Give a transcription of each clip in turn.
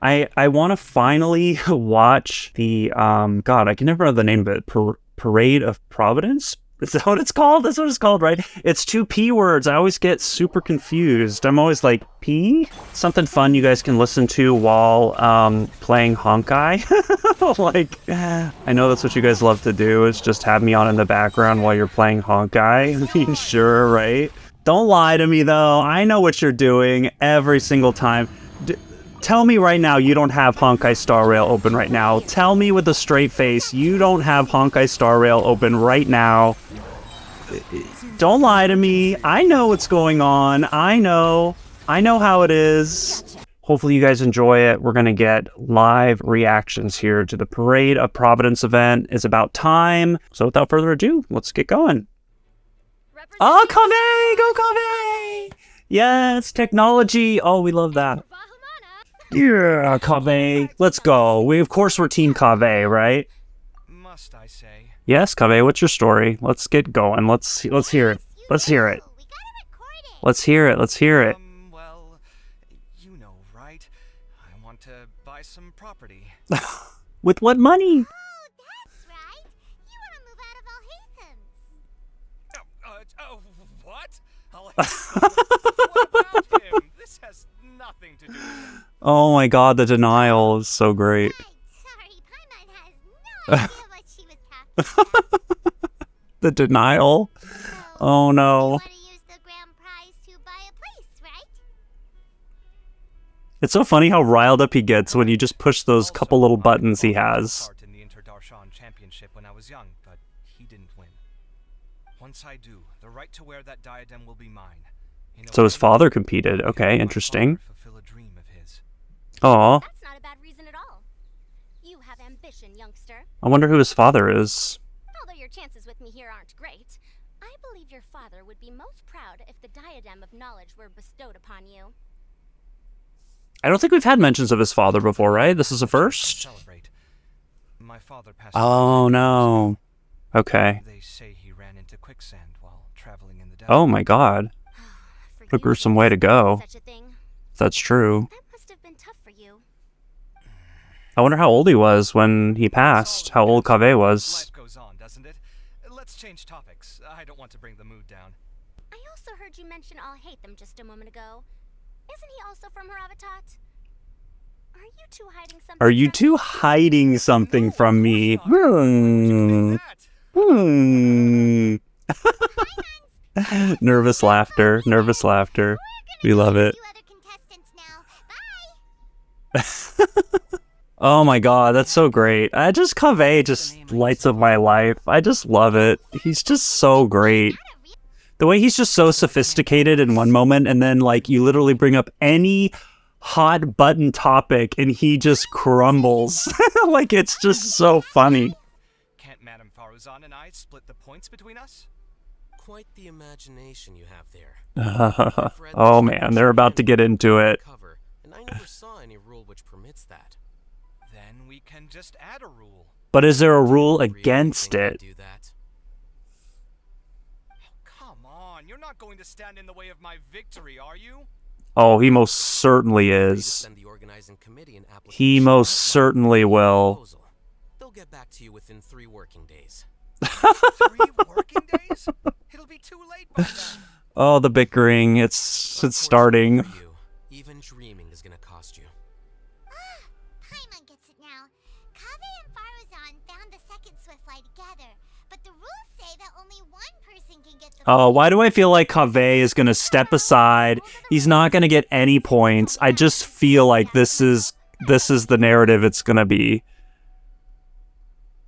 I want to finally watch the God, I can never remember the name of it. Parade of Providence? Is that what it's called? That's what it's called, right? It's two P words. I always get super confused. I'm always like, P? Something fun you guys can listen to while playing Honkai. Like, I know that's what you guys love to do, is just have me on in the background while you're playing Honkai. I mean, sure, right? Don't lie to me, though. I know what you're doing every single time. Tell me right now you don't have Honkai Star Rail open right now. Tell me with a straight face you don't have Honkai Star Rail open right now. Don't lie to me. I know what's going on. I know how it is. Hopefully you guys enjoy it. We're going to get live reactions here to the Parade of Providence event. It's about time. So without further ado, let's get going. Oh, Kaveh! Go Kaveh! Yes, technology. Oh, we love that. Yeah, Kaveh. Let's go. We're Team Kaveh, right? Must I say? Yes, Kaveh, what's your story? Let's get going. Let's hear it. Let's hear it. Let's hear it. Let's hear it. Well, you know, right? I want to buy some property. With what money? Oh, that's right. You want to move out of Alhaithens. What? What about him? This has nothing to do with him. Oh my god, the denial is so great. Right, sorry, Paimon has no idea what she was talking about. The denial? Oh You no. want to use the grand prize to buy a place, right? It's so funny how riled up he gets when you just push those couple little buttons he has. In the Interdarshan Championship when I was young, but he didn't win. Once I do, the right to wear that diadem will be mine. So his father competed. Okay, interesting. Fulfill a dream of his. Aw. That's not a bad reason at all. You have ambition, youngster. I wonder who his father is. Although your chances with me here aren't great, I believe your father would be most proud if the diadem of knowledge were bestowed upon you. I don't think we've had mentions of his father before, right? This is a first? Celebrate. My father passed Oh no. Okay. They say he ran into quicksand while traveling in the desert. Oh my god. For What a you gruesome to way to go. such a thing, If that's true. that must have been tough for you. I wonder how old he was when he passed. How old Kaveh was. Life goes on, doesn't it? Let's change topics. I don't want to bring the mood down. I also heard you mention Alhaitham just a moment ago. Isn't he also from Haravatat? Are you two hiding something? Are you from two me? hiding something from me? Hmm. Nervous laughter. Nervous laughter. We love it. Few other contestants now. Bye. Oh my god, that's so great. Kaveh just lights up my life. I just love it. He's just so great. The way he's just so sophisticated in one moment, and then like you literally bring up any hot button topic and he just crumbles. Like it's just so funny. Can't Madame Faruzan and I split the points between us? Quite the imagination you have there. Oh man, they're about to get into it. Cover, and I never saw any rule which permits that. Then we can just add a rule. But is there a rule Really against think I'd it? do that? Come on, you're not going to stand in the way of my victory, are you? Oh, he most certainly Free to is. send the organizing committee an He application most outlining certainly the will. proposal. They'll get back to you within 3 working days. 3 working days? It'll be too late by then. Oh, the bickering. It's starting. For you, even dreaming is gonna cost you. Paimon gets it now. Kaveh and Faruzan found the second Swiftfly together, but the rules say that only one person can get the Oh, why do I feel like Kaveh is going to step aside? He's not going to get any points. I just feel like this is the narrative it's going to be.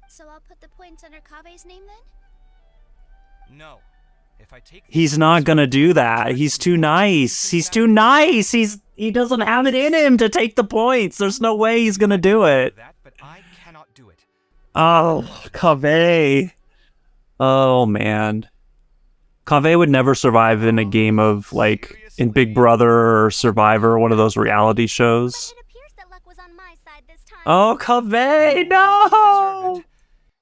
So I'll put the points under Kaveh's name then? No. If I take He's not going to do that. He's too nice. He's too nice. He doesn't have it in him to take the points. There's no way he's going to do it. that, but I cannot do it. Oh, Kaveh. Oh, man. Kaveh would never survive in a game of, like, in Big Brother or Survivor, one of those reality shows. It appears that luck was on my side this time. Oh, Kaveh, Deserve no! it.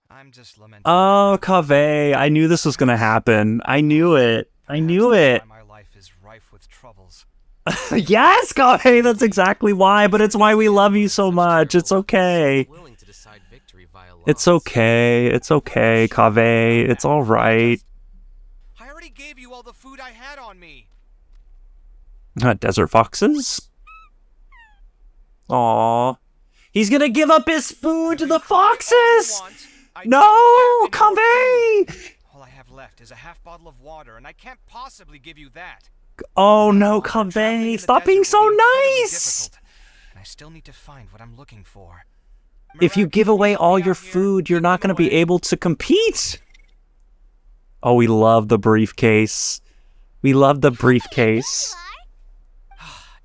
I'm just lamenting. Oh, Kaveh, I knew this was gonna happen. I knew it. I knew it. My life is rife with troubles. Yes, Kaveh, that's exactly why, but it's why we love you so much. It's okay. Willing to decide victory via loss. It's okay. It's okay, Kaveh. It's all right. I already gave you all the food I had on me. Desert foxes? Aw. He's gonna give up his food to the foxes! No, Kaveh! All I have left is a half bottle of water, and I can't possibly give you that. Oh no, Traveling in Kaveh, the stop desert being will so be incredibly nice! difficult, and I still need to find what I'm looking for. If you Mirak, give can away help all me your out here? food, you're Give not them gonna be away. able to compete! Oh, we love the briefcase. We love the briefcase.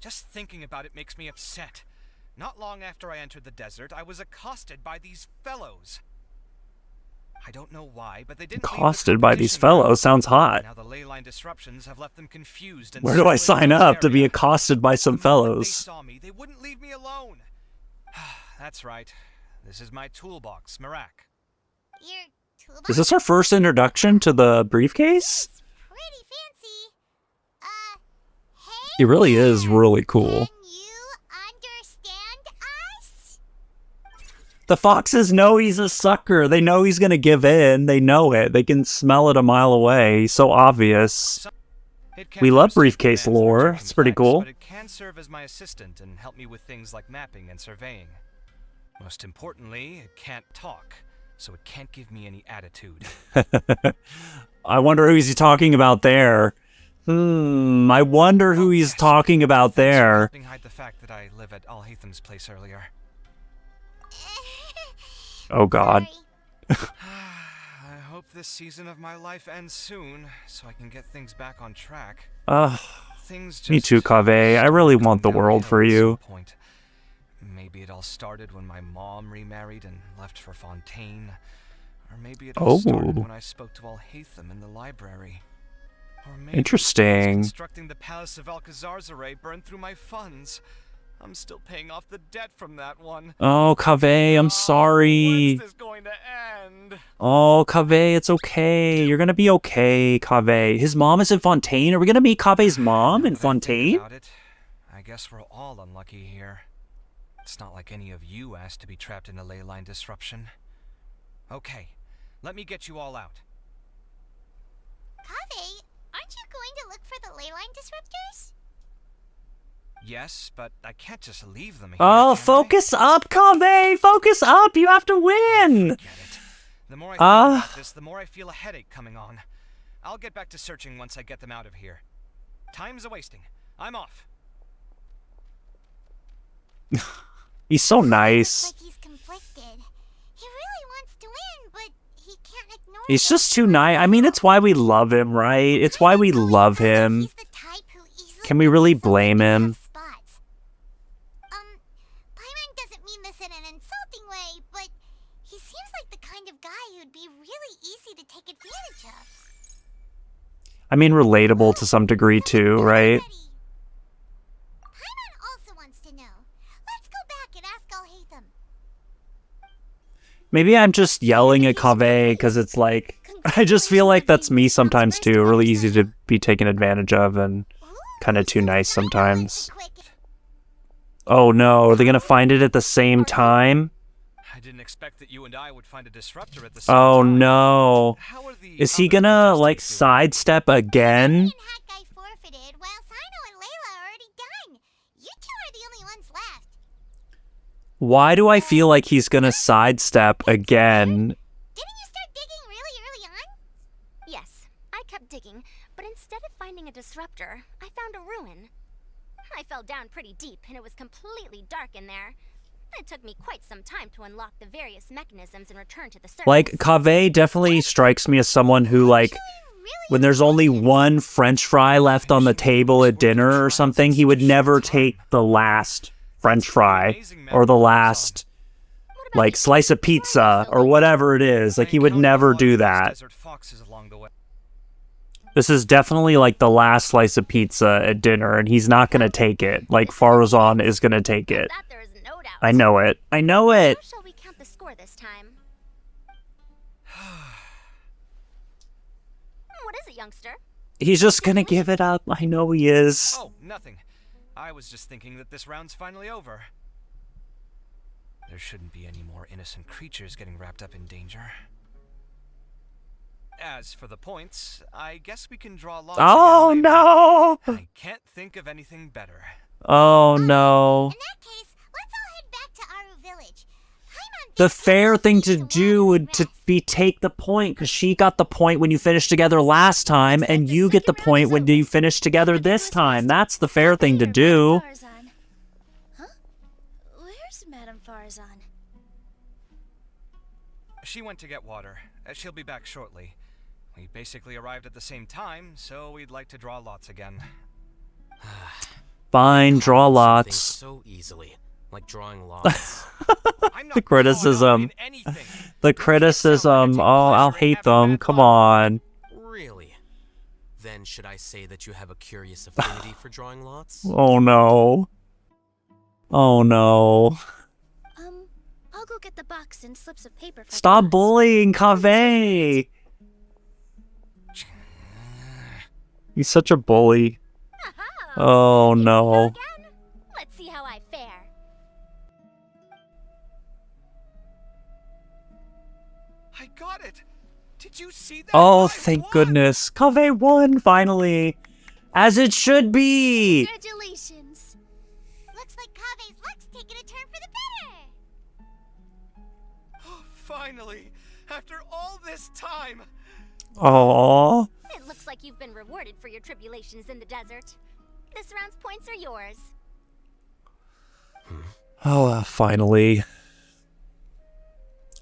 Just thinking about it makes me upset. Not long after I entered the desert, I was accosted by these fellows. I don't know why, but they didn't leave the Accosted by these competition ground. fellows sounds hot. Now the ley line disruptions have left them confused and Where do I circling sign around up the to be area. accosted by some The moment they fellows? saw me, they wouldn't leave me alone. That's right. This is my toolbox, Mirak. Your toolbox Is this our first introduction to the briefcase? is pretty fancy. Hey It really is there. really cool. Can you understand us? The foxes know he's a sucker. They know he's gonna give in. They know it. They can smell it a mile away. So obvious. It can't We love understand briefcase commands that are lore. too It's pretty complex, cool. But it can serve as my assistant and help me with things like mapping and surveying. Most importantly, it can't talk, so it can't give me any attitude. I wonder who he's talking about there. I wonder who he's Yes. talking about Thanks for there. helping hide the fact that I live at Alhatham's place earlier. Oh god. Sorry. I hope this season of my life ends soon, so I can get things back on track. Things just Me too, Kaveh. I really want the going world for downhill at you. some point. Maybe it all started when my mom remarried and left for Fontaine. Or maybe it all started Oh. when I spoke to Alhatham in the library. Or maybe Interesting. constructing the Palace of Alcazarzaray burned through my funds. I'm still paying off the debt from that one. Oh, Kaveh, I'm sorry. When's this going to end? Oh, Kaveh, it's okay. You're gonna be okay, Kaveh. His mom is in Fontaine. Are we gonna meet Kaveh's mom in Now that I think Fontaine? about it, I guess we're all unlucky here. It's not like any of you asked to be trapped in a ley line disruption. Okay, let me get you all out. Kaveh, aren't you going to look for the ley line disruptors? Yes, but I can't just leave them here. Oh, can I? focus up, Kaveh! Focus up! You have to win! Forget it. The more I think about this, the more I feel a headache coming on. I'll get back to searching once I get them out of here. Time's a wasting. I'm off. He's so nice. Looks like he's conflicted. He really wants to win, but he can't ignore He's those just too who nice. I mean, it's why we love him, right? It's why we Paimon love always said that him. he's the type who easily Can we gets really himself blame into him? tough spots. Paimon doesn't mean this in an insulting way, but he seems like the kind of guy who'd be really easy to take advantage of. I mean, relatable to some degree too, right? Paimon also wants to know. Let's go back and ask Alhatham. Maybe I'm just yelling at Kaveh because it's like, I just feel like that's me sometimes too. Really easy to be taken advantage of and kind of too nice sometimes. Oh no, are they gonna find it at the same time? I didn't expect that you and I would find a disruptor at the same Oh time. no. How are the Is he other gonna, like, contestants doing? sidestep again? And Hat Guy forfeited, while Sino and Layla are already done. You two are the only ones left. Why do I feel like he's gonna sidestep again? Didn't you start digging really early on? Yes, I kept digging, but instead of finding a disruptor, I found a ruin. I fell down pretty deep, and it was completely dark in there. It took me quite some time to unlock the various mechanisms and return to the surface. Like, Kaveh definitely strikes me as someone who, like, when there's only one French fry left on the table at dinner or something, he would never take the last French fry or the last, What about like, you? slice of pizza or whatever it is. Like, he would never do that. Desert foxes along the way. This is definitely, like, the last slice of pizza at dinner, and he's not gonna take it. Like, Farazan is gonna take it. That there is no doubt. I know it. I know it. How shall we count the score this time? What is it, youngster? He's just gonna give it up. I know he is. Oh, nothing. I was just thinking that this round's finally over. There shouldn't be any more innocent creatures getting wrapped up in danger. As for the points, I guess we can draw lots Oh again later. no! I can't think of anything better. Oh no. In that case, let's all head back to Aru Village. Paimon The thinks fair everyone thing needs to to do walk would and to rest. be take the point, because she got the point when you finished together last time, Looks like and the you get the second round point is when over. you finish together Time to do this his time. best. That's the fair thing to There, do. Madame Farzan. Huh? Where's Madame Farzan? She went to get water. She'll be back shortly. We basically arrived at the same time, so we'd like to draw lots again. Fine, draw Something lots. so easily, like drawing lots. I'm not The caught criticism. up in anything. The criticism. Oh, I'll hate them. Come on. Really? Then should I say that you have a curious affinity for drawing lots? Oh no. Oh no. I'll go get the box and slips of paper for Stop class. bullying Kaveh. He's such a bully. Oh Here we go no. again. Let's see how I fare. I got it. Did you see that? Oh, I thank won! goodness. Kaveh won, finally. As it should be. Congratulations. Looks like Kave's luck's taking a turn for the better. Oh, finally, after all this time. Oh. It looks like you've been rewarded for your tribulations in the desert. This round's points are yours. Oh, finally.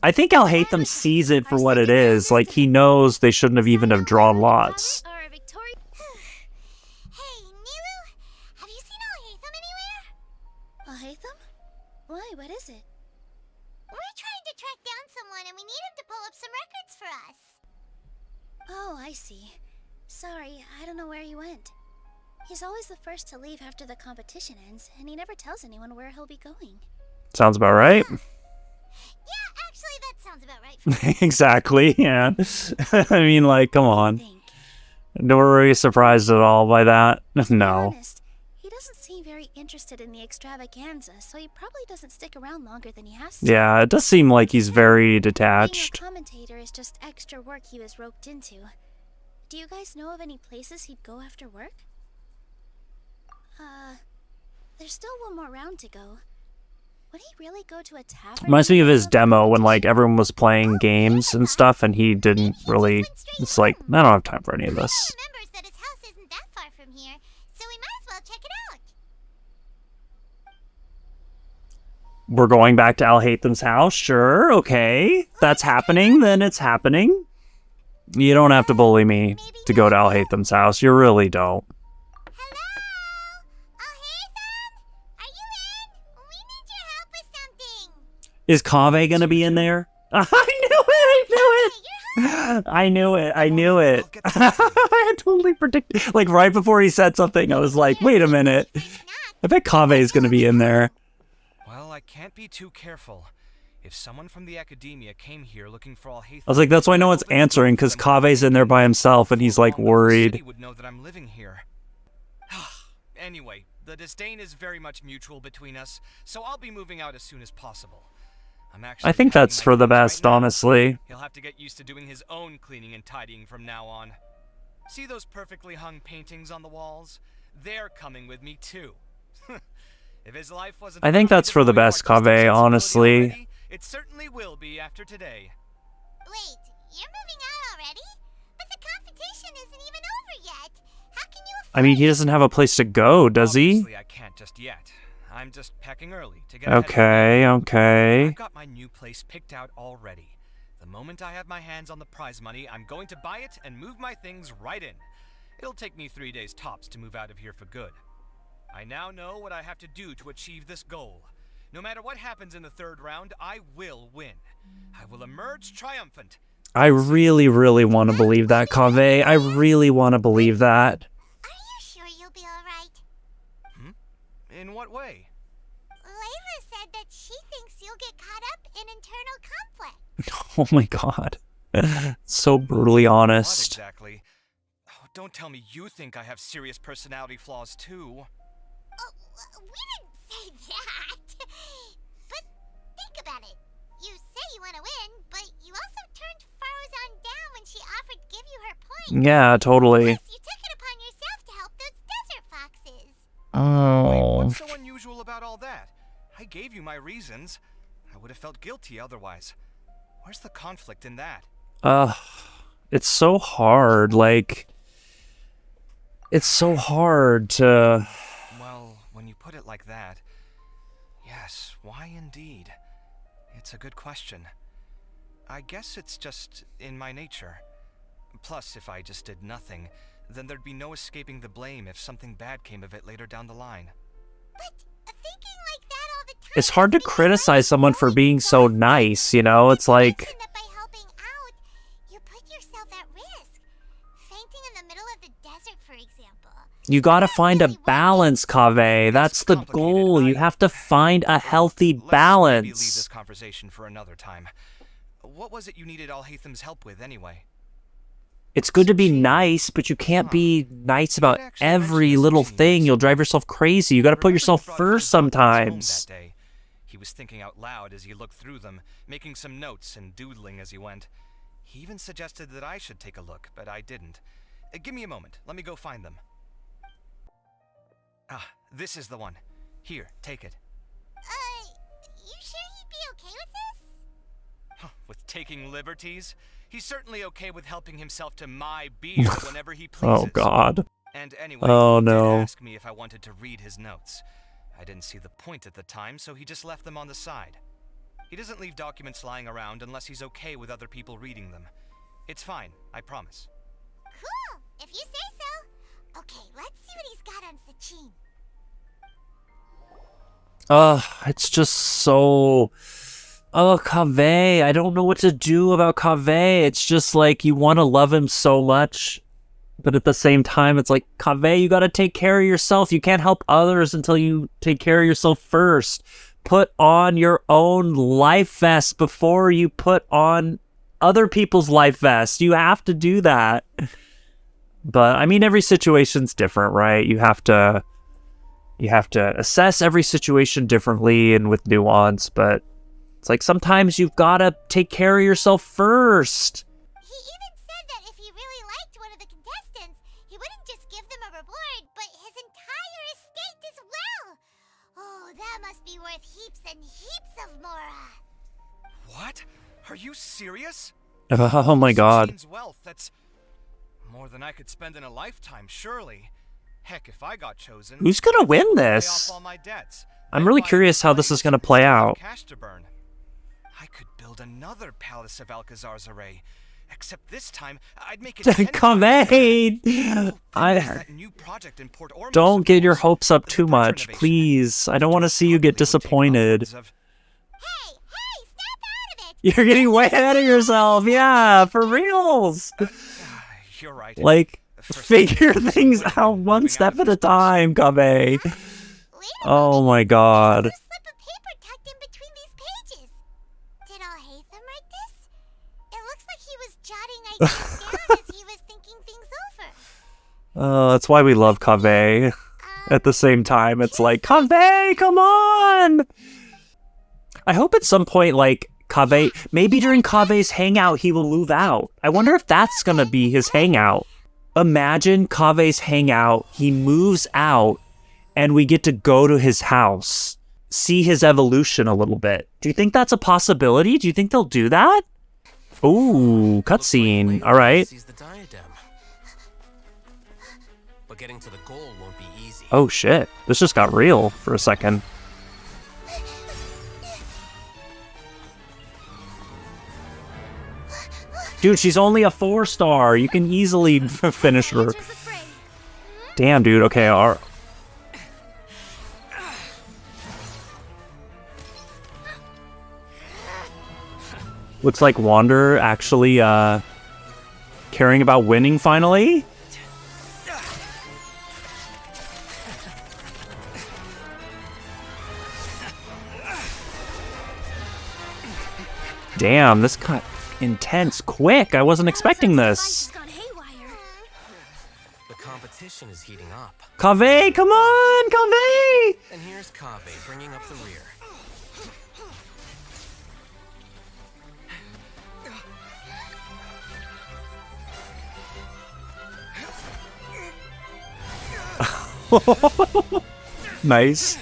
I think I'll hate them sees it for what it is. Like, he knows they shouldn't have even have drawn lots. Kaveh are victorious. Hey, Nilu, have you seen Alhaitham anywhere? Alhaitham? Why? What is it? We're trying to track down someone and we need him to pull up some records for us. Oh, I see. Sorry, I don't know where he went. He's always the first to leave after the competition ends, and he never tells anyone where he'll be going. Sounds about right. Yeah, actually, that sounds about right for me. Exactly, yeah. I mean, like, come on. Think. Don't worry, surprised at all by that. To be No. honest, he doesn't seem very interested in the extravaganza, so he probably doesn't stick around longer than he has to. Yeah, it does seem like he's very Being a detached. commentator is just extra work he was roped into. Do you guys know of any places he'd go after work? There's still one more round to go. Would he really go to a tavern? Reminds me of his in the demo when, like, competition? everyone was playing games and stuff, and he didn't really... It's like, I don't have time for any of this. Paimon remembers that his house isn't that far from here, so we might as well check it out. We're going back to Alhaitham's house? Sure, okay. If that's happening, then it's happening. You don't have to bully me to go to Alhaitham's house. You really don't. Hello? Alhaitham? Are you in? We need your help with something. Is Kaveh gonna be in there? I knew it! I knew it! I knew it! I'll get to I had totally predicted. Like, right before he said something, I was like, wait a minute. I bet Kaveh's gonna be in there. Well, I can't be too careful. If someone from the academia came here looking for Alhaitham, I was like, that's why no one's answering, because Kaveh's in there by himself, and he's, like, worried. The city would know that I'm living here. Anyway, the disdain is very much mutual between us, so I'll be moving out as soon as possible. I'm actually I think packing that's my for the things right best, now. honestly. He'll have to get used to doing his own cleaning and tidying from now on. See those perfectly hung paintings on the walls? They're coming with me too. If his life wasn't I think that's for the best, Kaveh, honestly. already, it certainly will be after today. Wait, you're moving out already? But the competition isn't even over yet. How can you afford I mean, he doesn't have a place to go, does he? Obviously, I can't just yet. I'm just packing early to get ahead of the Okay, game. okay. I've got my new place picked out already. The moment I have my hands on the prize money, I'm going to buy it and move my things right in. It'll take me 3 days tops to move out of here for good. I now know what I have to do to achieve this goal. No matter what happens in the third round, I will win. I will emerge triumphant. I really, really want to believe that, Kaveh. I really want to believe that. Are you sure you'll be alright? In what way? Layla said that she thinks you'll get caught up in internal conflict. Oh my god. So brutally What honest. exactly? Oh, don't tell me you think I have serious personality flaws too. We didn't say that. But think about it. You say you want to win, but you also turned Faruzan down when she offered to give you her point. Yeah, totally. Plus, you took it upon yourself to help those desert foxes. Wait, Oh. what's so unusual about all that? I gave you my reasons. I would have felt guilty otherwise. Where's the conflict in that? It's so hard. Like, it's so hard to. Well, when you put it like that, yes, why indeed? It's a good question. I guess it's just in my nature. Plus, if I just did nothing, then there'd be no escaping the blame if something bad came of it later down the line. But thinking like that all the time. It's hard to is because criticize someone for being so nice, you know? It's You like. mentioned that by helping out, you put yourself at risk. Fainting in the middle of the desert, for example. You gotta find a balance, Kaveh. That's the complicated. goal. You have to find a healthy Let's maybe leave balance. this conversation for another time. What was it you needed Alhatham's help with, anyway? It's good to be nice, but you can't be nice about every little thing. You'll drive yourself crazy. You gotta put Remember yourself he brought first his documents home sometimes. that day? He was thinking out loud as he looked through them, making some notes and doodling as he went. He even suggested that I should take a look, but I didn't. Give me a moment. Let me go find them. Ah, this is the one. Here, take it. You sure he'd be okay with this? Huh, with taking liberties? He's certainly okay with helping himself to my beer whenever he pleases. Oh, God. And anyway, Oh, he did no. ask me if I wanted to read his notes. I didn't see the point at the time, so he just left them on the side. He doesn't leave documents lying around unless he's okay with other people reading them. It's fine, I promise. Cool, if you say so. Okay, let's see what he's got on Sachin. It's just so. Oh, Kaveh. I don't know what to do about Kaveh. It's just like you want to love him so much, but at the same time, it's like, Kaveh, you gotta take care of yourself. You can't help others until you take care of yourself first. Put on your own life vest before you put on other people's life vests. You have to do that. But, I mean, every situation's different, right? You have to assess every situation differently and with nuance, but it's like sometimes you've got to take care of yourself first. He even said that if he really liked one of the contestants, he wouldn't just give them a reward, but his entire estate as well. Oh, that must be worth heaps and heaps of mora. What? Are you serious? Oh my God. Sachin's wealth, that's more than I could spend in a lifetime, surely. Heck, if I got chosen, Who's gonna win I'd pay this? off all my debts. I'm I'd really buy curious how this is gonna play out. Cash to burn. I could build another palace of Alcazar's array. Except this time, I'd make it 10 times better. Kaveh! There's that new project in Port Ormuz, Don't of get your course. hopes up The too bridge much, renovation. please. I don't want to see you get Probably would take disappointed. upwards of- Hey, snap out of it! You're getting way ahead of yourself. Yeah, for reals. You're right. Like, First figure thing, things moving out one out step of at this a time, Kaveh. Wait a Oh moment. my God. There's a slip of paper tucked in between these pages. Did Alhaitham write this? It looks like he was jotting ideas down as he was thinking things over. That's why we love Kaveh. At the same time, it's like, Kaveh, come on! I hope at some point, like, Kaveh, maybe during Kaveh's hangout, he will move out. I wonder if that's gonna be his hangout. Imagine Kaveh's hangout, he moves out, and we get to go to his house, see his evolution a little bit. Do you think that's a possibility? Do you think they'll do that? Ooh, cutscene. All right. Sees the diadem. But getting to the goal won't be easy. Oh shit, this just got real for a second. Dude, she's only a 4-star. You can easily finish her. Damn, dude. Okay, looks like Wander actually caring about winning finally. Damn, this got intense quick. I wasn't expecting this. The competition competition is heating up. Kaveh, come on, Kaveh! And here's Kaveh bringing up the rear. Nice.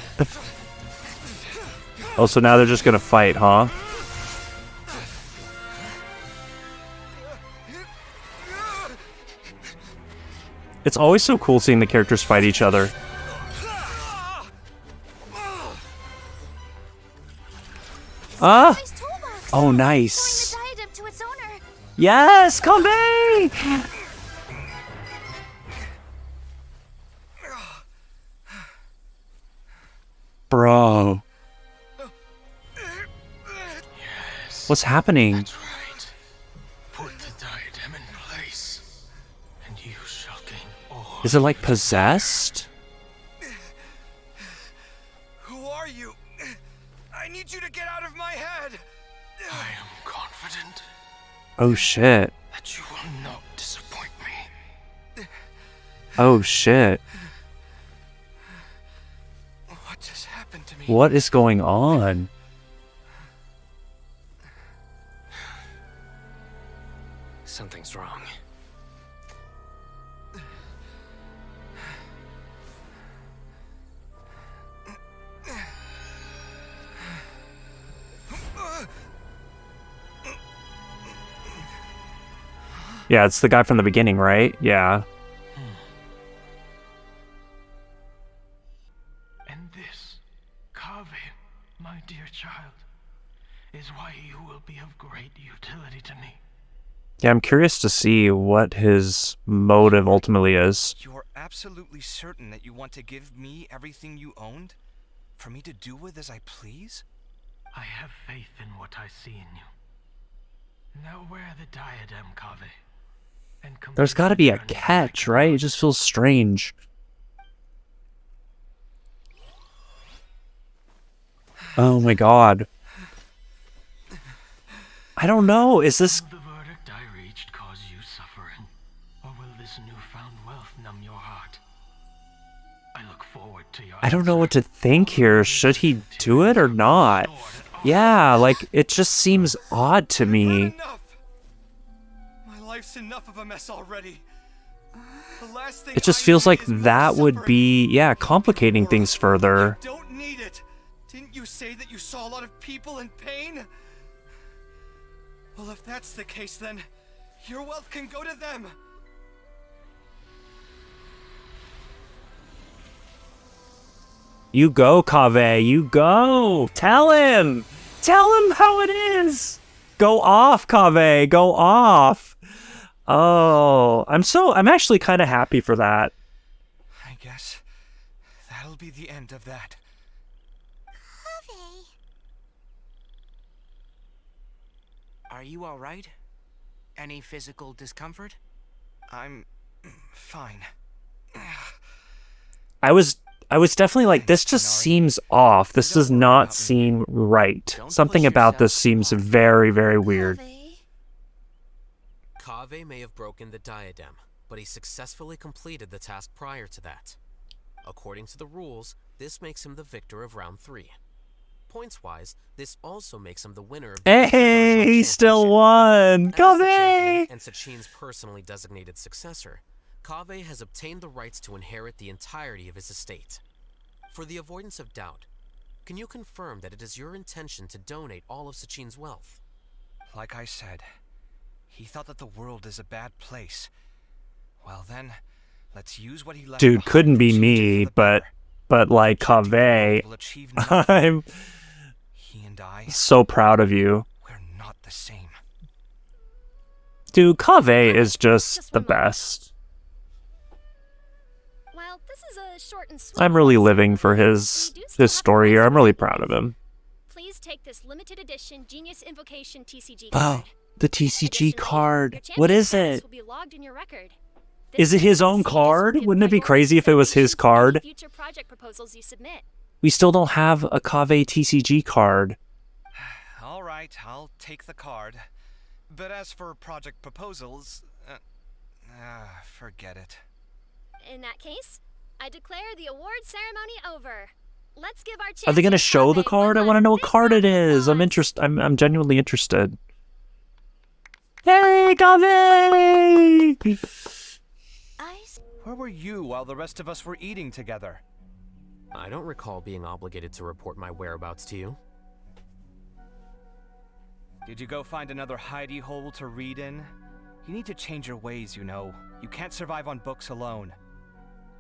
Oh, so now they're just gonna fight, huh? It's always so cool seeing the characters fight each other. Ah! Nice toolbox. Oh, nice. Restoring the diadem to its owner. Yes, Kaveh! Bro. What's happening? That's right. Put the diadem in place, and you shall gain all. Is it like possessed? Who are you? I need you to get out of my head! I am confident Oh shit. that you will not disappoint me. Oh shit. What just happened to me? What is going on? Something's wrong. Yeah, it's the guy from the beginning, right? Yeah. And this, Kaveh, my dear child, is why you will be of great utility to me. Yeah, I'm curious to see what his motive ultimately is. You're absolutely certain that you want to give me everything you owned? For me to do with as I please? I have faith in what I see in you. Now wear the diadem, Kaveh. And There's complete gotta be a the journey catch, back. right? It just feels strange. Oh my god. I don't know. Is this... Will the verdict I reached cause you suffering? Or will this newfound wealth numb your heart? I look forward to your I don't know answer. what to think here. Should he do it or not? Yeah, like, it just seems odd to me. Enough! My life's enough of a mess already. The last thing It just I feels need like is more that would suffering. be, yeah, complicating things further. I don't need it. Didn't you say that you saw a lot of people in pain? Well, if that's the case, then your wealth can go to them. You go, Kaveh. You go. Tell him. Tell him how it is. Go off, Kaveh. Go off. Oh, I'm actually kind of happy for that. I guess that'll be the end of that. Kaveh. Are you all right? Any physical discomfort? I'm fine. I was definitely like, this just seems off. This does not seem right. Something about this seems very, very weird. Kaveh. Kaveh may have broken the diadem, but he successfully completed the task prior to that. According to the rules, this makes him the victor of round 3. Points-wise, this also makes him the winner of the Hey, he still Championship. won. As the champion Kaveh. and Sachin's personally designated successor, Kaveh has obtained the rights to inherit the entirety of his estate. For the avoidance of doubt, can you confirm that it is your intention to donate all of Sachin's wealth? Like I said, he thought that the world is a bad place. Well then, let's use what he left Dude, behind couldn't to be change it me, for the better. but like Chanting the Kaveh, world will achieve nothing. I'm He and I, so proud of you. we're not the same. Dude, Kaveh is just Just the one moment. best. Well, this is a short and sweet. I'm really one, living so for we do his still have to story find here. I'm some really reasons. proud of him. Please take this limited edition Genius Invocation TCG Wow, card. the TCG Additionally, card. your What champion is status it? will be logged in your record. Is it his own card? Wouldn't it be crazy if it was his card? Future project proposals you submit. We still don't have a Kaveh TCG card. All right, I'll take the card. But as for project proposals, forget it. In that case, I declare the award ceremony over. Let's give our Are they going to champion show the Kaveh card? I one want to know last what card it big round of is. applause. I'm genuinely interested. Hey, Kaveh! Where were you while the rest of us were eating together? I don't recall being obligated to report my whereabouts to you. Did you go find another hidey hole to read in? You need to change your ways, you know. You can't survive on books alone.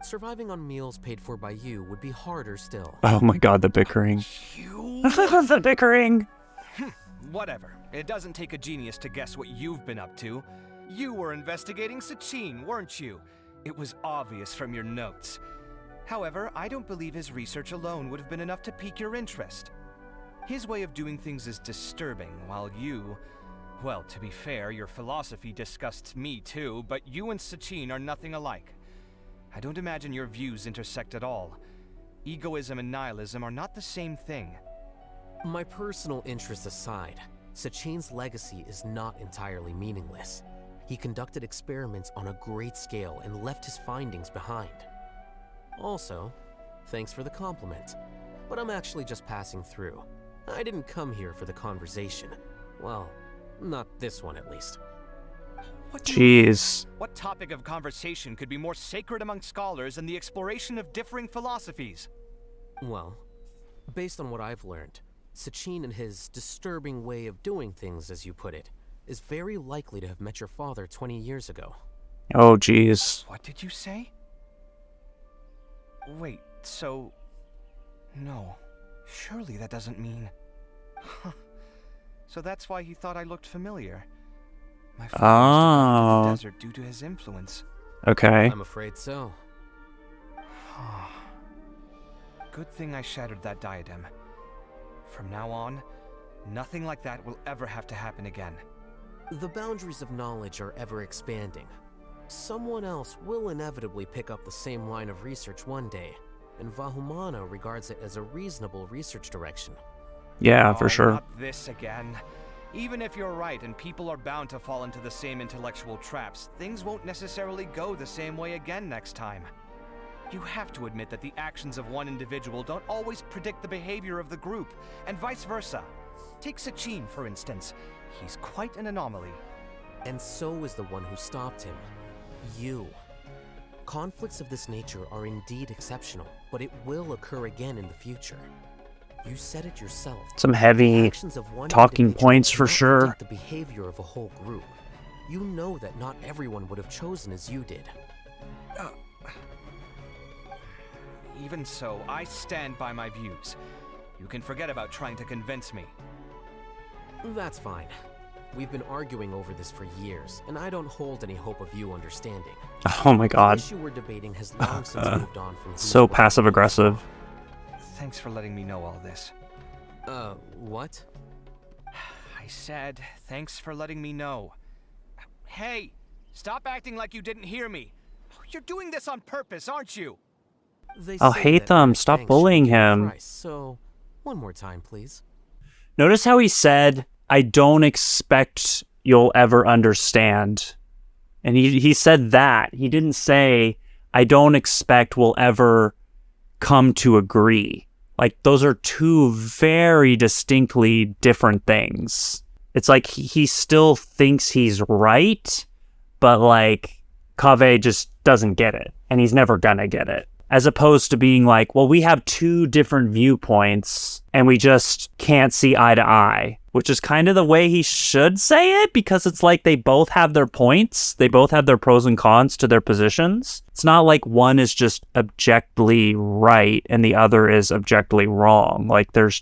Surviving on meals paid for by you would be harder still. Oh my god, the bickering. You? The bickering. Whatever. It doesn't take a genius to guess what you've been up to. You were investigating Sachin, weren't you? It was obvious from your notes. However, I don't believe his research alone would have been enough to pique your interest. His way of doing things is disturbing, while you... Well, to be fair, your philosophy disgusts me too, but you and Sachin are nothing alike. I don't imagine your views intersect at all. Egoism and nihilism are not the same thing. My personal interests aside, Sachin's legacy is not entirely meaningless. He conducted experiments on a great scale and left his findings behind. Also, thanks for the compliment, but I'm actually just passing through. I didn't come here for the conversation. Well, not this one at least. Jeez. What topic of conversation could be more sacred among scholars than the exploration of differing philosophies? Well, based on what I've learned, Sachin and his disturbing way of doing things, as you put it, is very likely to have met your father 20 years ago. Oh, jeez. What did you say? Wait, so... No. Surely that doesn't mean... Huh. So that's why he thought I looked familiar. My father was developed in the desert due to his influence. Okay. I'm afraid so. Good thing I shattered that diadem. From now on, nothing like that will ever have to happen again. The boundaries of knowledge are ever expanding. Someone else will inevitably pick up the same line of research one day, and Vahumana regards it as a reasonable research direction. Yeah, for sure. Not this again. Even if you're right and people are bound to fall into the same intellectual traps, things won't necessarily go the same way again next time. You have to admit that the actions of one individual don't always predict the behavior of the group, and vice versa. Take Sachin, for instance. He's quite an anomaly. And so is the one who stopped him. You. Conflicts of this nature are indeed exceptional, but it will occur again in the future. You said it yourself. Some heavy Actions of one talking individual points for cannot sure. predict the behavior of a whole group. You know that not everyone would have chosen as you did. Even so, I stand by my views. You can forget about trying to convince me. That's fine. We've been arguing over this for years, and I don't hold any hope of you understanding. Oh my god. The issue we're debating has long since moved on from So passive aggressive. Thanks for letting me know all this. What? I said, thanks for letting me know. Hey, stop acting like you didn't hear me. You're doing this on purpose, aren't you? I'll hate them. Stop bullying him. So, one more time, please. Notice how he said, I don't expect you'll ever understand. And he said that. He didn't say, I don't expect we'll ever come to agree. Like, those are two very distinctly different things. It's like he still thinks he's right, but like, Kaveh just doesn't get it. And he's never gonna get it. As opposed to being like, well, we have two different viewpoints and we just can't see eye to eye, which is kind of the way he should say it, because it's like they both have their points. They both have their pros and cons to their positions. It's not like one is just objectively right and the other is objectively wrong. Like there's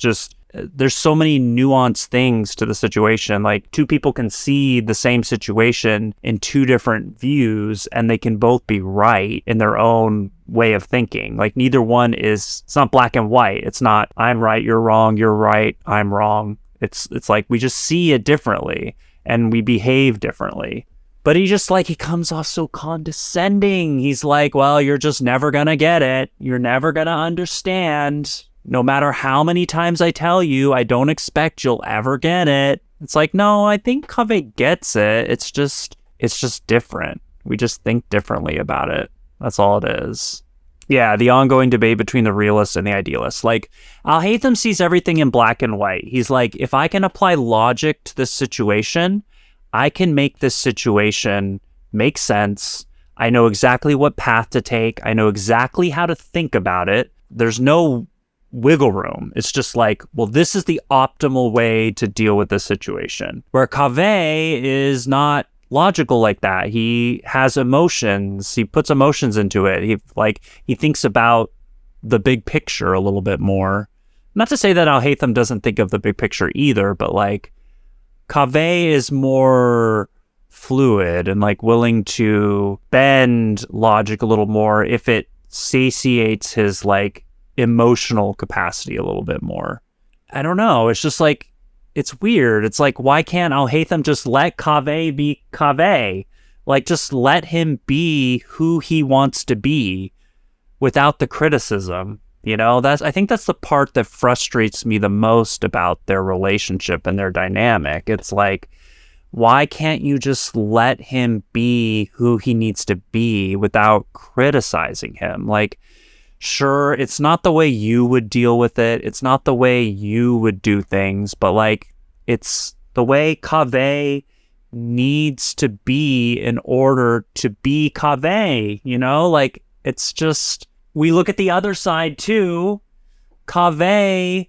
so many nuanced things to the situation. Like two people can see the same situation in two different views and they can both be right in their own way of thinking. Like neither one it's not black and white. It's not I'm right, you're wrong, you're right, I'm wrong. It's like we just see it differently and we behave differently. But he comes off so condescending. He's like, well, you're just never gonna get it. You're never gonna understand. No matter how many times I tell you, I don't expect you'll ever get it. It's like, no, I think Kaveh gets it. It's just different. We just think differently about it. That's all it is. Yeah, the ongoing debate between the realist and the idealist. Like, Al-Haytham sees everything in black and white. He's like, if I can apply logic to this situation, I can make this situation make sense. I know exactly what path to take. I know exactly how to think about it. There's no wiggle room. It's just like, well, this is the optimal way to deal with this situation. Where Kaveh is not logical like that. He has emotions. He puts emotions into it. He thinks about the big picture a little bit more. Not to say that Al-Haytham doesn't think of the big picture either, but like Kaveh is more fluid and like willing to bend logic a little more if it satiates his like emotional capacity a little bit more. I don't know. It's just like, it's weird. It's like, why can't Al-Haytham just let Kaveh be Kaveh? Like, just let him be who he wants to be without the criticism. You know, I think that's the part that frustrates me the most about their relationship and their dynamic. It's like, why can't you just let him be who he needs to be without criticizing him? Like, sure, it's not the way you would deal with it. It's not the way you would do things, but like, it's the way Kaveh needs to be in order to be Kaveh, you know? Like, it's just, we look at the other side too. Kaveh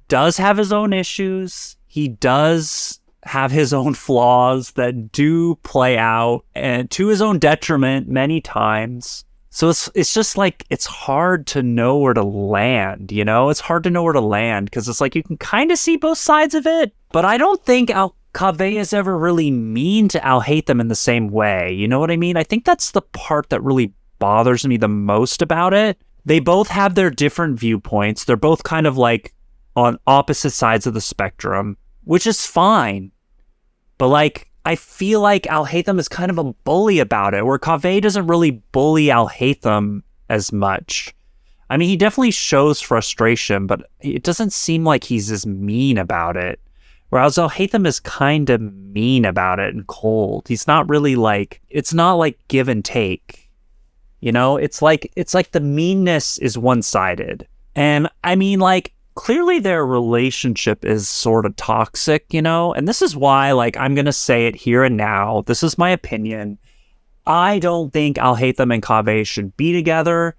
does have his own issues. He does have his own flaws that do play out and to his own detriment many times. So it's just like, it's hard to know where to land, you know? It's hard to know where to land because it's like you can kind of see both sides of it, but I don't think Kaveh is ever really mean to Al-Haytham in the same way. You know what I mean? I think that's the part that really bothers me the most about it. They both have their different viewpoints. They're both kind of like on opposite sides of the spectrum, which is fine. But like, I feel like Al-Haytham is kind of a bully about it, where Kaveh doesn't really bully Al-Haytham as much. I mean, he definitely shows frustration, but it doesn't seem like he's as mean about it. Whereas Al-Haytham is kind of mean about it and cold. He's not really like, it's not like give and take. You know, it's like the meanness is one-sided. And I mean, like, clearly their relationship is sort of toxic, you know? And this is why, like, I'm going to say it here and now. This is my opinion. I don't think Al-Haytham and Kaveh should be together.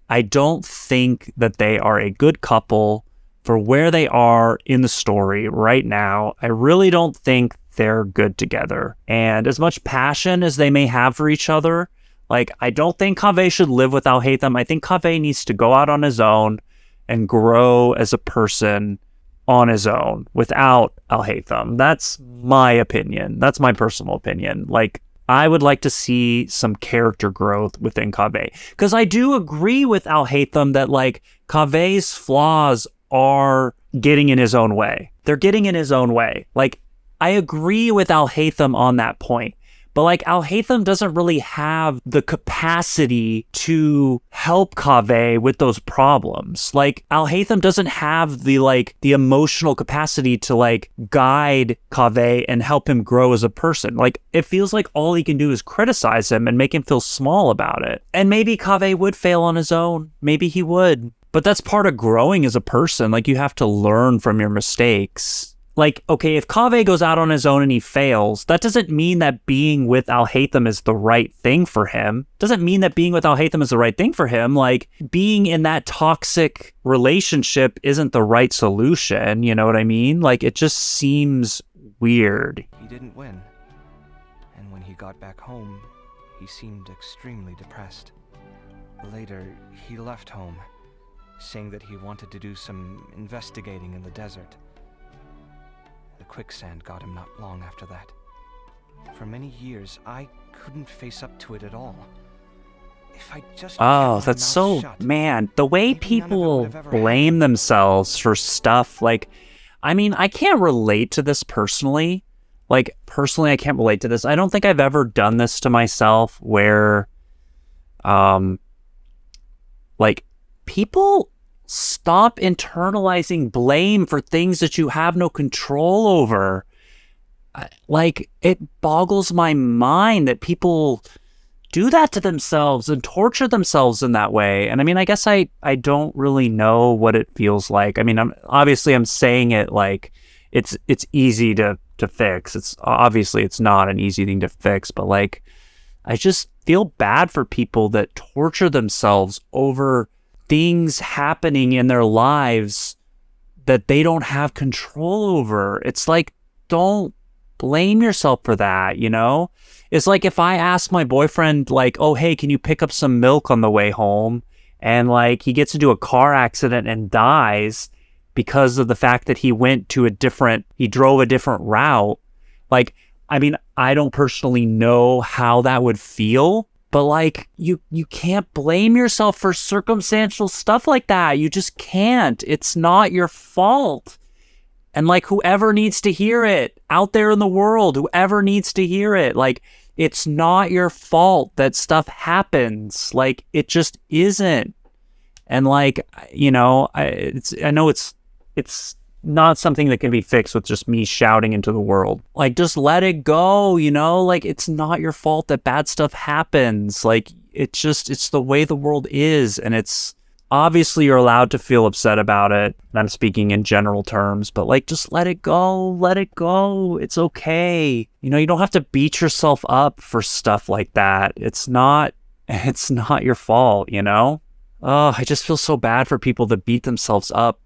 I don't think that they are a good couple for where they are in the story right now. I really don't think they're good together. And as much passion as they may have for each other, like, I don't think Kaveh should live with Al-Haytham. I think Kaveh needs to go out on his own and grow as a person on his own without Al-Haytham. That's my opinion. That's my personal opinion. Like, I would like to see some character growth within Kaveh. Because I do agree with Al-Haytham that, like, Kaveh's flaws are getting in his own way. They're getting in his own way. Like, I agree with Al-Haytham on that point. But like, Al-Haytham doesn't really have the capacity to help Kaveh with those problems. Like, Al-Haytham doesn't have the emotional capacity to like guide Kaveh and help him grow as a person. Like, it feels like all he can do is criticize him and make him feel small about it. And maybe Kaveh would fail on his own. Maybe he would. But that's part of growing as a person. Like, you have to learn from your mistakes. Like, okay, if Kaveh goes out on his own and he fails, that doesn't mean that being with Al-Haytham is the right thing for him. Doesn't mean that being with Al-Haytham is the right thing for him. Like, being in that toxic relationship isn't the right solution. You know what I mean? Like, it just seems weird. He didn't win. And when he got back home, he seemed extremely depressed. Later, he left home, saying that he wanted to do some investigating in the desert. The quicksand got him not long after that. For many years, I couldn't face up to it at all. If I just Oh, that's so, man, the way people blame themselves for stuff, like, I mean, I can't relate to this personally. Like, personally, I can't relate to this. I don't think I've ever done this to myself where, like, people stop internalizing blame for things that you have no control over. Like, it boggles my mind that people do that to themselves and torture themselves in that way. And I mean, I guess I don't really know what it feels like. I mean, I'm saying it like it's easy to fix. It's obviously it's not an easy thing to fix, but like I just feel bad for people that torture themselves over things happening in their lives that they don't have control over. It's like, don't blame yourself for that, you know? It's like if I ask my boyfriend, like, oh, hey, can you pick up some milk on the way home? And like he gets into a car accident and dies because of the fact that he drove a different route. Like, I mean, I don't personally know how that would feel, but like you can't blame yourself for circumstantial stuff like that. You just can't. It's not your fault. And like whoever needs to hear it out there in the world, whoever needs to hear it, like it's not your fault that stuff happens. Like it just isn't. And like, you know, I know it's not something that can be fixed with just me shouting into the world. Like, just let it go, you know? Like, it's not your fault that bad stuff happens. Like, it's the way the world is. And it's obviously you're allowed to feel upset about it. And I'm speaking in general terms, but like, just let it go. Let it go. It's okay. You know, you don't have to beat yourself up for stuff like that. It's not your fault, you know? Oh, I just feel so bad for people that beat themselves up.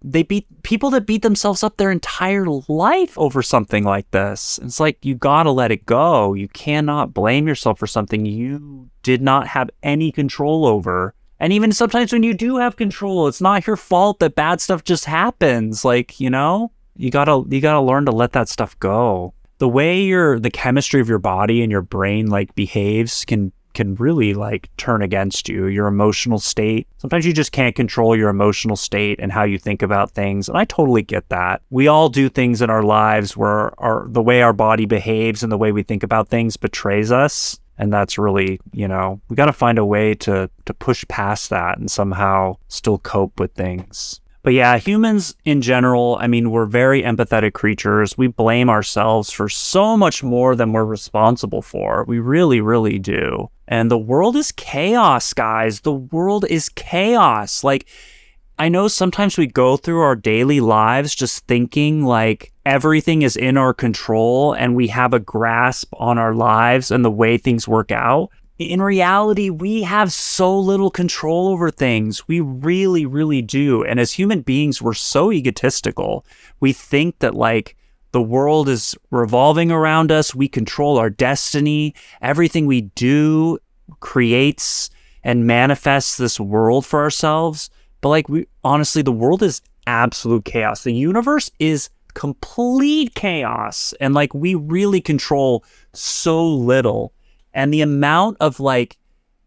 People that beat themselves up their entire life over something like this. It's like, you gotta let it go. You cannot blame yourself for something you did not have any control over. And even sometimes when you do have control, it's not your fault that bad stuff just happens. Like, you know, you gotta learn to let that stuff go. The way the chemistry of your body and your brain like behaves can really like turn against you, your emotional state. Sometimes you just can't control your emotional state and how you think about things. And I totally get that. We all do things in our lives where the way our body behaves and the way we think about things betrays us. And that's really, you know, we got to find a way to push past that and somehow still cope with things. But yeah, humans in general, I mean, we're very empathetic creatures. We blame ourselves for so much more than we're responsible for. We really, really do. And the world is chaos, guys. The world is chaos. Like, I know sometimes we go through our daily lives just thinking like everything is in our control and we have a grasp on our lives and the way things work out. In reality, we have so little control over things. We really, really do. And as human beings, we're so egotistical. We think that like the world is revolving around us. We control our destiny. Everything we do creates and manifests this world for ourselves. But like honestly, the world is absolute chaos. The universe is complete chaos. And like we really control so little. And the amount of like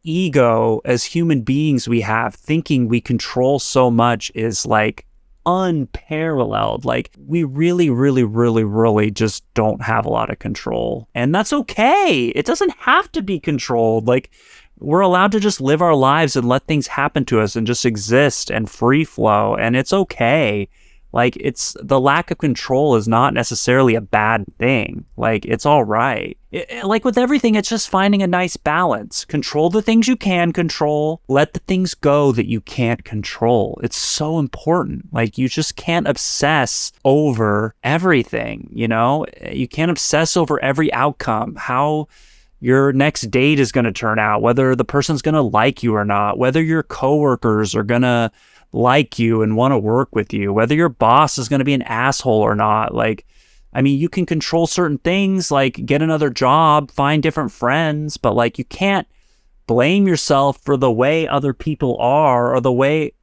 ego as human beings we have thinking we control so much is like unparalleled. Like we really, really, really, really just don't have a lot of control. And that's okay. It doesn't have to be controlled. Like we're allowed to just live our lives and let things happen to us and just exist and free flow. And it's okay. Like the lack of control is not necessarily a bad thing. Like it's all right. Like with everything, it's just finding a nice balance. Control the things you can control. Let the things go that you can't control. It's so important. Like you just can't obsess over everything, you know? You can't obsess over every outcome. How your next date is going to turn out, whether the person's going to like you or not, whether your coworkers are going to like you and want to work with you, whether your boss is going to be an asshole or not. Like, I mean, you can control certain things, like get another job, find different friends, but like you can't blame yourself for the way other people are or the way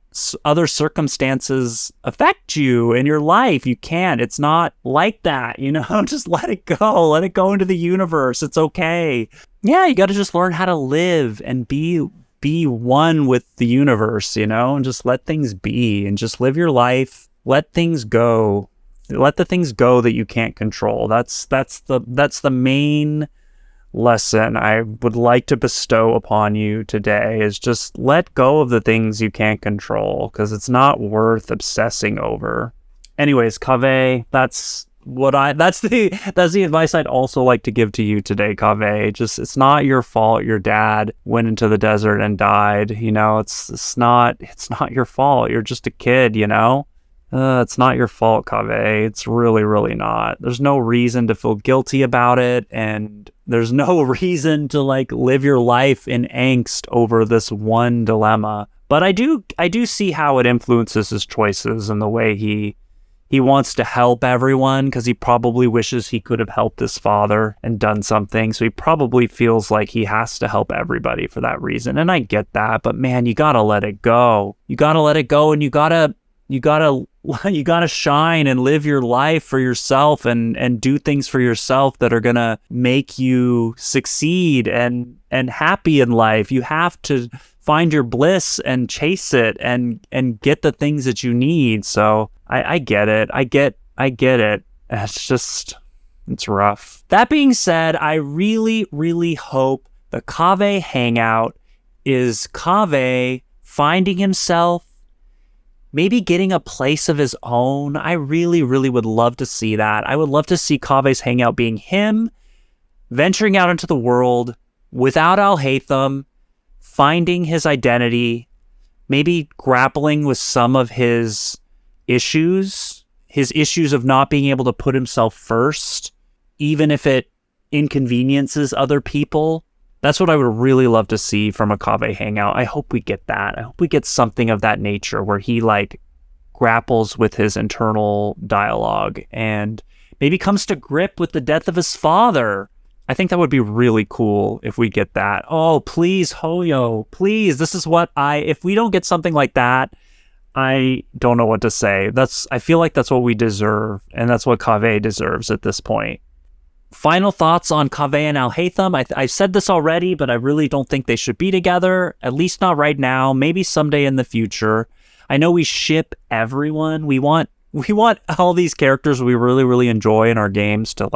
other circumstances affect you in your life. You can't. It's not like that, you know? Just let it go. Let it go into the universe. It's okay. Yeah, you got to just learn how to live and be one with the universe, you know, and just let things be and just live your life. Let things go. Let the things go that you can't control. That's the main lesson I would like to bestow upon you today, is just let go of the things you can't control, because it's not worth obsessing over. Anyways, Kaveh, that's that's the advice I'd also like to give to you today, Kaveh. Just, it's not your fault your dad went into the desert and died. It's not your fault. You're just a kid, it's not your fault, Kaveh. It's really, really not. There's no reason to feel guilty about it, and there's no reason to live your life in angst over this one dilemma. But I do see how it influences his choices and the way he wants to help everyone, because he probably wishes he could have helped his father and done something. So he probably feels like he has to help everybody for that reason. And I get that, but man, you gotta let it go. You gotta let it go, and you gotta shine and live your life for yourself and do things for yourself that are gonna make you succeed and happy in life. You have to find your bliss and chase it and get the things that you need. So I get it. I get it. It's rough. That being said, I really, really hope the Kaveh hangout is Kaveh finding himself, maybe getting a place of his own. I really, really would love to see that. I would love to see Kaveh's hangout being him venturing out into the world without Al-Haytham, finding his identity, maybe grappling with some of his issues of not being able to put himself first, even if it inconveniences other people. That's what I would really love to see from a Kaveh hangout. I hope we get that. I hope we get something of that nature where he grapples with his internal dialogue and maybe comes to grip with the death of his father. I think that would be really cool if we get that. Oh, please, Hoyo, please. This is what if we don't get something like that, I don't know what to say. I feel like that's what we deserve, and that's what Kaveh deserves at this point. Final thoughts on Kaveh and Al-Haytham. I've said this already, but I really don't think they should be together, at least not right now, maybe someday in the future. I know we ship everyone. We want all these characters we really, really enjoy in our games to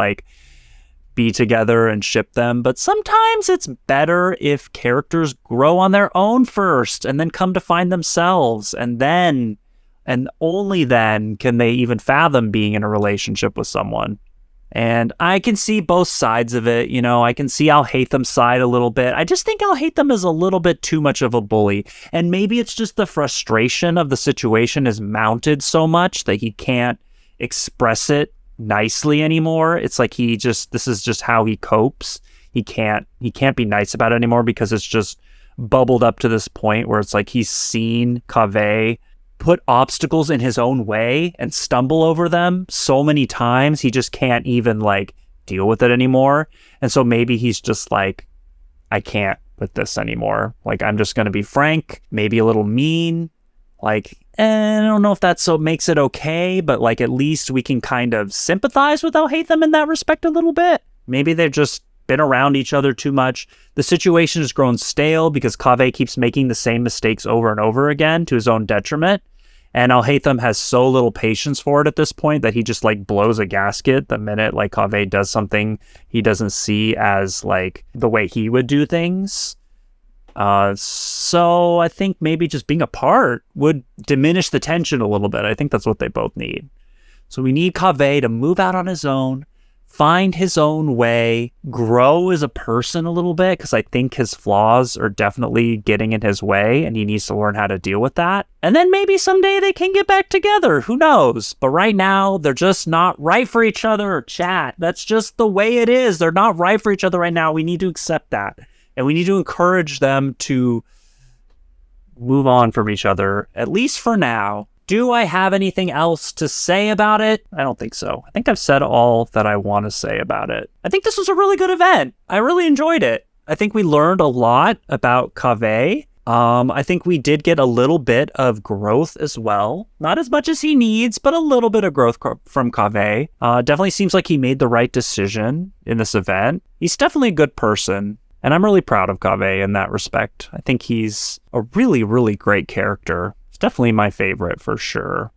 be together and ship them, but sometimes it's better if characters grow on their own first and then come to find themselves, and only then can they even fathom being in a relationship with someone. And I can see both sides of it. I can see Al-Haytham's side a little bit. I just think Al-Haytham is a little bit too much of a bully, and maybe it's just the frustration of the situation is mounted so much that he can't express it nicely anymore. It's like this is just how he copes. He can't be nice about it anymore because it's just bubbled up to this point where it's like he's seen Kaveh put obstacles in his own way and stumble over them so many times he just can't even deal with it anymore. And so maybe he's just like, I can't with this anymore. I'm just gonna be frank, maybe a little mean. I don't know if that makes it okay, but at least we can kind of sympathize with Al-Haytham in that respect a little bit. Maybe they've just been around each other too much. The situation has grown stale because Kaveh keeps making the same mistakes over and over again to his own detriment. And Al-Haytham has so little patience for it at this point that he just blows a gasket the minute Kaveh does something he doesn't see as the way he would do things. So I think maybe just being apart would diminish the tension a little bit. I think that's what they both need. So we need Kaveh to move out on his own, find his own way, grow as a person a little bit, because I think his flaws are definitely getting in his way and he needs to learn how to deal with that. And then maybe someday they can get back together. Who knows? But right now, they're just not right for each other. Chat. That's just the way it is. They're not right for each other right now. We need to accept that. And we need to encourage them to move on from each other, at least for now. Do I have anything else to say about it? I don't think so. I think I've said all that I want to say about it. I think this was a really good event. I really enjoyed it. I think we learned a lot about Kaveh. I think we did get a little bit of growth as well. Not as much as he needs, but a little bit of growth from Kaveh. Definitely seems like he made the right decision in this event. He's definitely a good person. And I'm really proud of Kaveh in that respect. I think he's a really, really great character. It's definitely my favorite for sure.